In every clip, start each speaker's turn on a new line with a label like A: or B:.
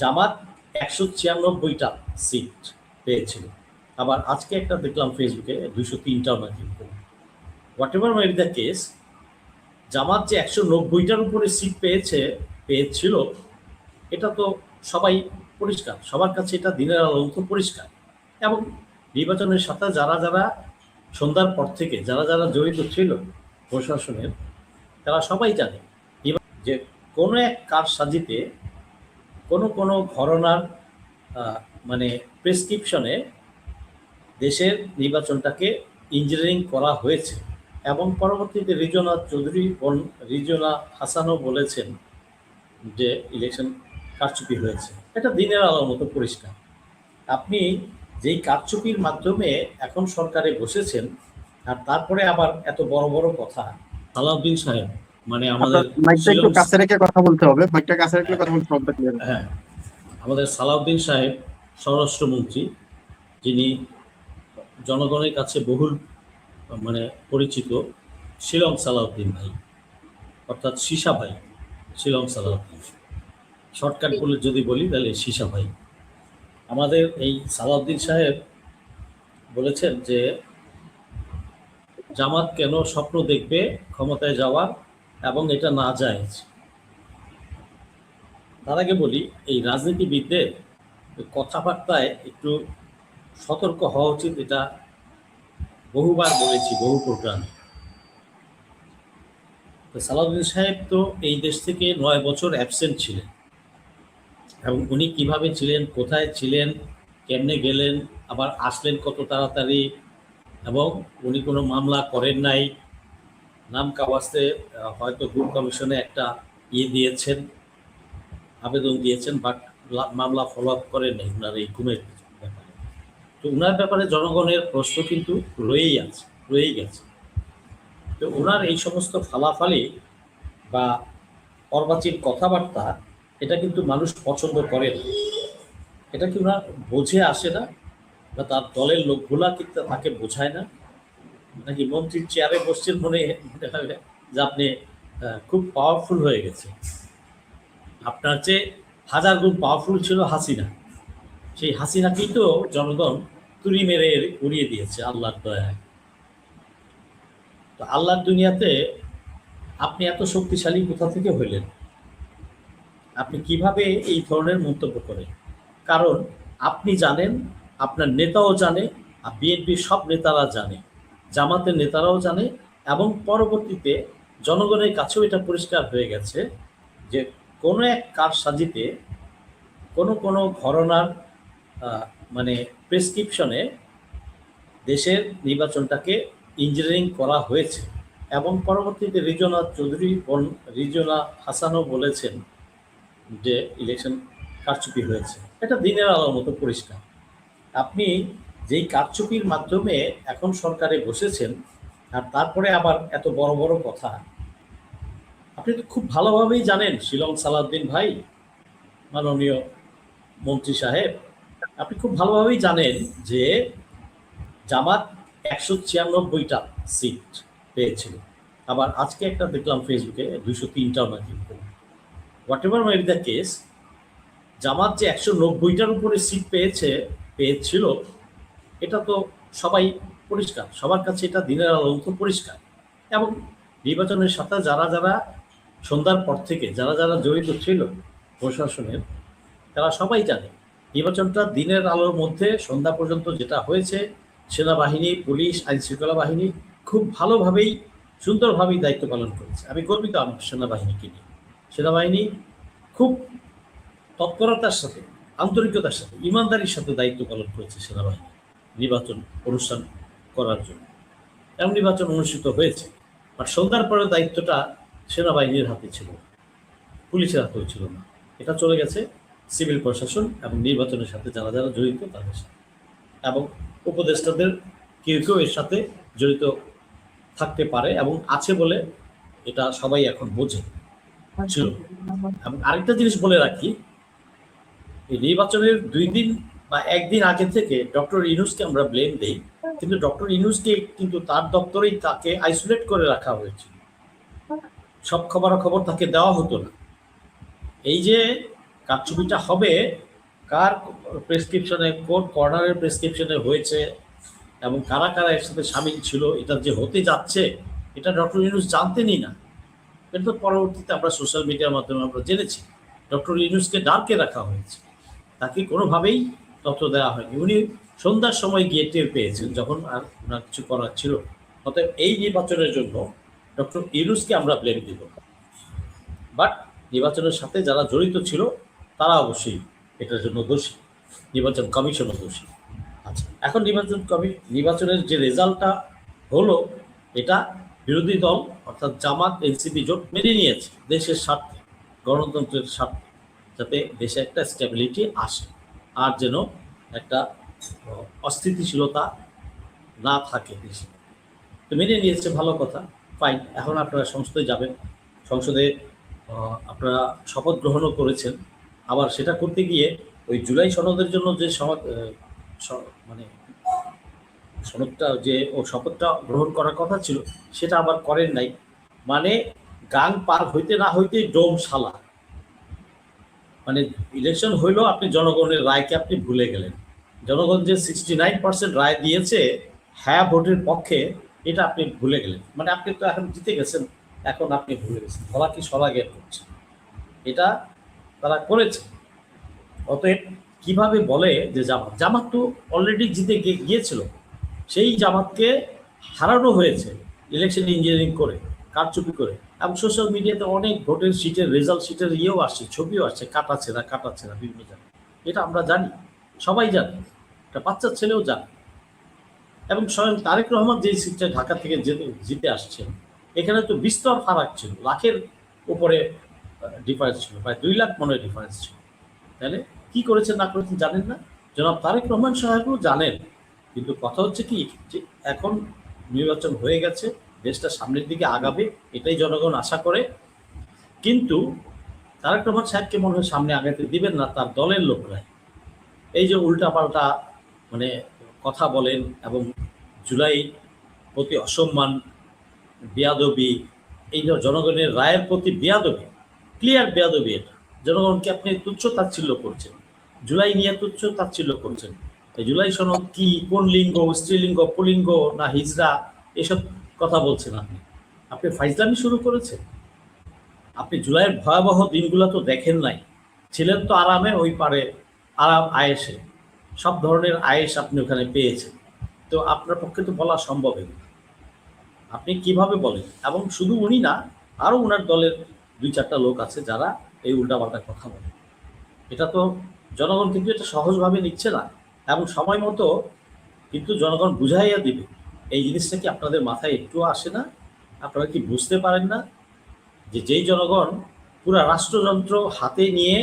A: জামাত ১৯৬টা seat পেয়েছিল। আবার আজকে একটা দেখলাম ফেসবুকে ২০৩টাও নাকি। Whatever might the case, Jamaat যে ১৯০টার উপরে সিট পেয়েছিল, এটা তো সবাই পরিষ্কার, সবার কাছে এটা দিনের আলো মতো পরিষ্কার। এবং নির্বাচনের সাথে যারা যারা সন্ধ্যার পর থেকে যারা যারা জড়িত ছিল প্রশাসনের, তারা সবাই জানে যে কোনো এক কারসাজিতে কোনো কোনো ঘরানার মানে প্রেসক্রিপশনে দেশের নির্বাচনটাকে ইঞ্জিনিয়ারিং করা হয়েছে। এবং পরবর্তীতে রিজওয়ানা হাসানও বলেছেন যে ইলেকশন কারচুপি হয়েছে। এটা দিনের আলোর মতো পরিষ্কার। আপনি যেই কারচুপির মাধ্যমে এখন সরকারে বসেছেন, আর তারপরে আবার এত বড় বড় কথা। সালাউদ্দিন সাহেব, মানে আমাদের
B: মাইকটা একটু কাছে রেখে কথা বলতে হবে, মাইকটা কাছে রেখে কথা বলতে হবে।
A: হ্যাঁ, আমাদের সালাউদ্দিন সাহেব স্বরাষ্ট্রমন্ত্রী, যিনি জনগণের কাছে বহুল মানে পরিচিত, শিলং সালাউদ্দিন ভাই, অর্থাৎ সীসা ভাই, শিলং সালাউদ্দিন, শর্টকাট বলে যদি বলি তাহলে সীসা ভাই। আমাদের এই সালাউদ্দিন সাহেব বলেছেন যে জামাত কেন স্বপ্ন দেখবে ক্ষমতায় যাওয়ার, এবং এটা না জায়েজ। তার আগে বলি, এই রাজনীতিবিদদের কথাবার্তায় একটু সতর্ক হওয়া উচিত। এটা বহুবার বলেছি, বহু প্রোগ্রামে। তো সালাউদ্দিন সাহেব তো এই দেশ থেকে ৯ বছর অ্যাবসেন্ট ছিলেন, এবং উনি কিভাবে ছিলেন, কোথায় ছিলেন, কেমনে গেলেন, আবার আসলেন কত তাড়াতাড়ি, এবং উনি কোনো মামলা করেন নাই। নাম কাওয়াস্তে হয়তো গুম কমিশনে একটা দিয়েছেন, আবেদন দিয়েছেন, বাট মামলা ফলো আপ করেন নাই ওনার এই গুমের ব্যাপারে। তো ওনার ব্যাপারে জনগণের প্রশ্ন কিন্তু রয়েই গেছে। তো ওনার এই সমস্ত ফালাফালি বা অর্বাচীন কথাবার্তা, এটা কিন্তু মানুষ পছন্দ করে না। এটা কি ওনার বোঝে আসে না, বা তার দলের লোকগুলা কিন্তু তাকে বোঝায় না, নাকি মন্ত্রীর চেয়ারে বসছেন মনে হবে যে আপনি খুব পাওয়ারফুল হয়ে গেছে। আপনার চেয়ে হাজার গুণ পাওয়ারফুল ছিল হাসিনা। সেই হাসিনাকেই তো জনগণ তুড়ি মেরে উড়িয়ে দিয়েছে আল্লাহর দয়ায়। তো আল্লাহর দুনিয়াতে আপনি এত শক্তিশালী কোথা থেকে হইলেন? আপনি কিভাবে এই ধরনের মন্তব্য করেন? কারণ আপনি জানেন, আপনার নেতাও জানে, আর বিএনপির সব নেতারা জানে, জামাতের নেতারাও জানে, এবং পরবর্তীতে জনগণের কাছেও এটা পরিষ্কার হয়ে গেছে যে কোনো এক কারসাজিতে কোনো কোনো ঘরানার মানে প্রেসক্রিপশনে দেশের নির্বাচনটাকে ইঞ্জিনিয়ারিং করা হয়েছে। এবং পরবর্তীতে রিজওয়ানা হাসানও বলেছেন যে ইলেকশন কারচুপি হয়েছে। এটা দিনের আলোর মতো পরিষ্কার। আপনি যেই কারচুপির মাধ্যমে এখন সরকারে বসেছেন, আর তারপরে আবার এত বড় বড় কথা। আপনি তো খুব ভালোভাবেই জানেন, শিলং সালাউদ্দিন ভাই, মাননীয় মন্ত্রী সাহেব, আপনি খুব ভালোভাবেই জানেন যে জামাত ১৯৬টা সিট পেয়েছিল। আবার আজকে একটা দেখলাম ফেসবুকে ২০৩টাও নাকি। Whatever might the case, Jamaat যে ১৯০টার উপরে সিট পেয়েছিল, এটা তো সবাই পরিষ্কার, সবার কাছে এটা দিনের আলো মতো পরিষ্কার। এবং নির্বাচনের সাথে যারা যারা সন্ধ্যার পর থেকে যারা যারা জড়িত ছিল প্রশাসনের, তারা সবাই জানে নির্বাচনটা দিনের আলোর মধ্যে সন্ধ্যা পর্যন্ত যেটা হয়েছে, সেনাবাহিনী, পুলিশ, আইনশৃঙ্খলা বাহিনী খুব ভালোভাবেই সুন্দরভাবেই দায়িত্ব পালন করেছে। আমি গর্বিত আমার সেনাবাহিনীকে নিয়ে। সেনাবাহিনী খুব তৎপরতার সাথে, আন্তরিকতার সাথে, ইমানদারির সাথে দায়িত্ব পালন করেছে সেনাবাহিনী নির্বাচন অনুষ্ঠান করার জন্য, এবং নির্বাচন অনুষ্ঠিত হয়েছে। আর সন্ধ্যার পরে দায়িত্বটা সেনাবাহিনীর হাতে ছিল, পুলিশের হাতেও ছিল না। এটা চলে গেছে সিভিল প্রশাসন এবং নির্বাচনের সাথে যারা যারা জড়িত তাদের সাথে, এবং উপদেষ্টাদের কেউ কেউ এর সাথে জড়িত থাকতে পারে এবং আছে বলে এটা সবাই এখন বোঝে ছিল। এবং আরেকটা জিনিস বলে রাখি, এই নির্বাচনের ২ দিন বা ১ দিন আগে থেকে ডক্টর ইউনূসকে আমরা ব্লেম দেই, কিন্তু ডক্টর ইউনূসকে কিন্তু তার দপ্তরেই তাকে আইসোলেট করে রাখা হয়েছিল। সব খবরাখবর তাকে দেওয়া হতো না। এই যে কারচুপিটা হবে কার প্রেসক্রিপশনে, কোন কর্নারের প্রেসক্রিপশনে হয়েছে এবং কারা কারা এর সাথে সামিল ছিল, এটা যে হতে যাচ্ছে এটা ডক্টর ইউনূস জানতেনই না। কিন্তু পরবর্তীতে আমরা সোশ্যাল মিডিয়ার মাধ্যমে আমরা জেনেছি ডক্টর ইউনূসকে ডার্কে রাখা হয়েছে, তাকে কোনোভাবেই তথ্য দেওয়া হয়নি। উনি সন্ধ্যার সময় গিয়ে টের পেয়েছেন যখন আর ওনার কিছু করার ছিল। অতএব এই নির্বাচনের জন্য ডক্টর ইউনূসকে আমরা ব্লেম দিব, বাট নির্বাচনের সাথে যারা জড়িত ছিল তারা অবশ্যই এটার জন্য দোষী, নির্বাচন কমিশনও দোষী। আচ্ছা, এখন নির্বাচনের যে রেজাল্টটা হলো, এটা বিরোধী দল অর্থাৎ জামাত এনসিপি জোট মেনে নিয়েছে দেশের স্বার্থে, গণতন্ত্রের স্বার্থে, যাতে দেশে একটা স্টেবিলিটি আসে আর যেন একটা অস্থিতিশীলতা না থাকে দেশে। তো মেনে নিয়েছে, ভালো কথা, ফাইন। এখন আপনারা সংসদে যাবেন, সংসদে আপনারা শপথ গ্রহণও করেছেন। আবার সেটা করতে গিয়ে ওই জুলাই সনদের জন্য যে মানে সনদটা যে ও শপথটা গ্রহণ করার কথা ছিল সেটা আবার করেন নাই। মানে গাং পার হইতে না হইতে ডোম শালা, মানে ইলেকশন হইলো, আপনি জনগণের রায়কে আপনি ভুলে গেলেন। জনগণ যে 69% রায় দিয়েছে হ্যাঁ ভোটের পক্ষে, এটা আপনি ভুলে গেলেন। মানে আপনি তো এখন জিতে গেছেন, এখন আপনি ভুলে গেছেন, ধরা কি সরাগে করছে, এটা তারা করেছে। অতএব কিভাবে বলে যে জামাত তো অলরেডি জিতে গিয়েছিল, সেই জামাতকে হারানো হয়েছে ইলেকশন ইঞ্জিনিয়ারিং করে, কারচুপি করে। এবং সোশ্যাল মিডিয়াতে অনেক ভোটের শিটের রেজাল্ট শিটের ইয়েও আসছে, ছবিও আসছে, কাটাছেনা বিভিন্ন জায়গায়। এটা আমরা জানি, সবাই জানে, একটা বাচ্চার ছেলেও জানে। এবং স্বয়ং তারেক রহমান যে সিটটা ঢাকা থেকে জিতে আসছেন, এখানে তো বিস্তর ফারাক ছিল, লাখের উপরে ডিফারেন্স ছিল, প্রায় 2 লাখ মনে ডিফারেন্স ছিল। তাহলে কি করেছেন না করেছেন জানেন না, জনাব তারেক রহমান সাহেবও জানেন। কিন্তু কথা হচ্ছে কি, যে এখন নির্বাচন হয়ে গেছে, দেশটা সামনের দিকে আগাবে, এটাই জনগণ আশা করে। কিন্তু তারেক রহমান সাহেবকে মনে হয় সামনে আগাতে দিবেন না তার দলের লোকরাই। এই যে উল্টাপাল্টা মানে কথা বলেন এবং জুলাই প্রতি অসম্মান, বেয়াদবি, এই জনগণের রায়ের প্রতি বেয়াদবি, ক্লিয়ার বেয়াদবি। এটা জনগণকে আপনি তুচ্ছ তাচ্ছিল্য করছেন, জুলাই নিয়ে তুচ্ছ তাচ্ছিল্য করছেন। এই জুলাই সনদ কি, কোন লিঙ্গ, স্ত্রীলিঙ্গ, পুলিঙ্গ না হিজড়া, এসব কথা বলছেন আপনি। আপনি ফাইজলামি শুরু করেছেন। আপনি জুলাইয়ের ভয়াবহ দিনগুলো তো দেখেন নাই, ছিলেন তো আরামে ওই পারে, আরাম আয়েসে, সব ধরনের আয়েস আপনি ওখানে পেয়েছেন। তো আপনার পক্ষে তো বলা সম্ভব না, আপনি কিভাবে বলেন? এবং শুধু উনি না, আরও ওনার দলের 2-4টা লোক আছে যারা এই উল্টাপাল্টা কথা বলে। এটা তো জনগণ কিন্তু এটা সহজভাবে নিচ্ছে না, এবং সময় মতো কিন্তু জনগণ বুঝাইয়া দিবে। এই জিনিসটা কি আপনাদের মাথায় একটু আসে না? আপনারা কি বুঝতে পারেন না যে যেই জনগণ পুরা রাষ্ট্রযন্ত্র হাতে নিয়ে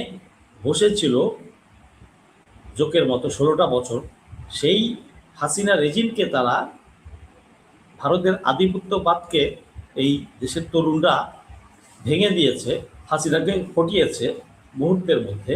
A: বসেছিল জোকের মতো 16টা বছর, সেই হাসিনা রেজিমকে তারা, ভারতের আধিপত্যবাদকে এই দেশের তরুণরা ভেঙে দিয়েছে, হাসিনাকে হটিয়েছে মুহূর্তের মধ্যে।